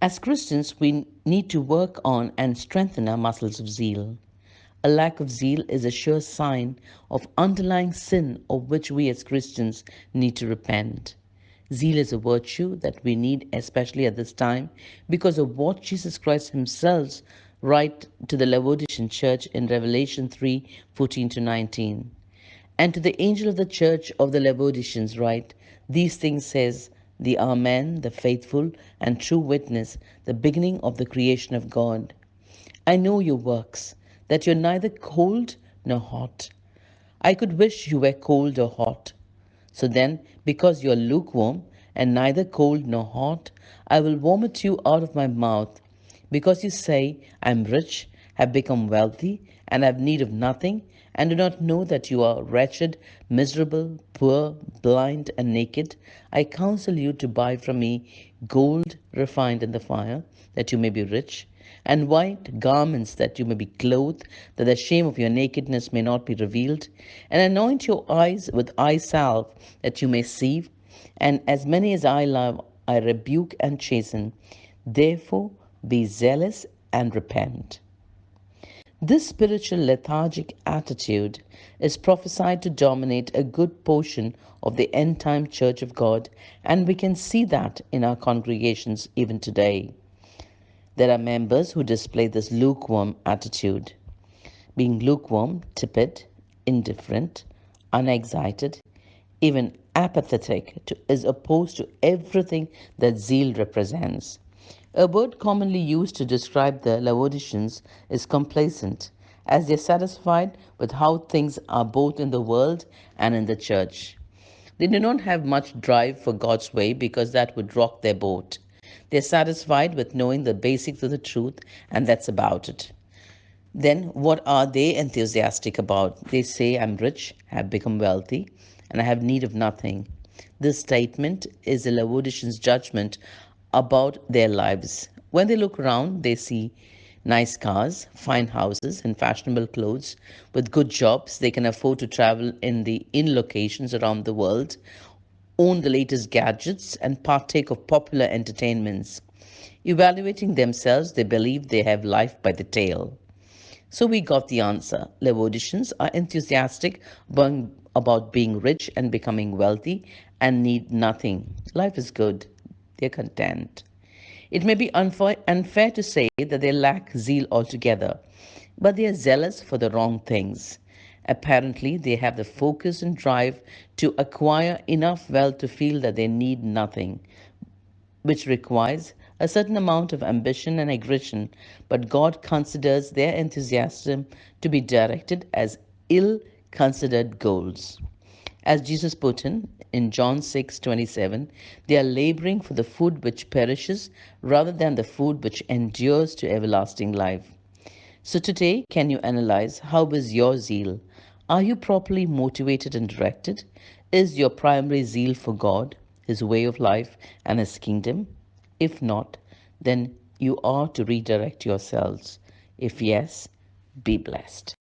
As Christians, we need to work on and strengthen our muscles of zeal. A lack of zeal is a sure sign of underlying sin of which we as Christians need to repent. Zeal is a virtue that we need, especially at this time, because of what Jesus Christ Himself wrote to the Laodicean church in Revelation 3:14 to 19. And to the angel of the church of the Laodiceans write, these things says the Amen, the faithful and true witness, the beginning of the creation of God. I know your works, that you're neither cold nor hot. I could wish you were cold or hot. So then, because you are lukewarm and neither cold nor hot, I will vomit you out of my mouth. Because you say, I am rich, have become wealthy, and have need of nothing, and do not know that you are wretched, miserable, poor, blind, and naked, I counsel you to buy from me gold refined in the fire, that you may be rich, and white garments that you may be clothed, that the shame of your nakedness may not be revealed, and anoint your eyes with eye salve, that you may see. And as many as I love, I rebuke and chasten. Therefore, be zealous and repent. This spiritual lethargic attitude is prophesied to dominate a good portion of the end time church of God, and we can see that in our congregations even today. There are members who display this lukewarm attitude, being lukewarm, tepid, indifferent, unexcited, even apathetic is opposed to everything that zeal represents. A word commonly used to describe the Laodiceans is complacent, as they're satisfied with how things are both in the world and in the church. They do not have much drive for God's way because that would rock their boat. They're satisfied with knowing the basics of the truth, and that's about it. Then, what are they enthusiastic about? They say, I'm rich, have become wealthy, and I have need of nothing. This statement is a Laodicean's judgment about their lives. When they look around, they see nice cars, fine houses, and fashionable clothes. With good jobs, they can afford to travel in locations around the world, own the latest gadgets, and partake of popular entertainments. Evaluating themselves, they believe they have life by the tail. So we got the answer. Laodiceans are enthusiastic about being rich and becoming wealthy and need nothing. Life is good. They're content. It may be unfair to say that they lack zeal altogether, but they are zealous for the wrong things. Apparently, they have the focus and drive to acquire enough wealth to feel that they need nothing, which requires a certain amount of ambition and aggression, but God considers their enthusiasm to be directed as ill considered goals. As Jesus put in John 6:27, they are laboring for the food which perishes rather than the food which endures to everlasting life. So today, can you analyze how is your zeal? Are you properly motivated and directed? Is your primary zeal for God, His way of life, and His kingdom? If not, then you are to redirect yourselves. If yes, be blessed.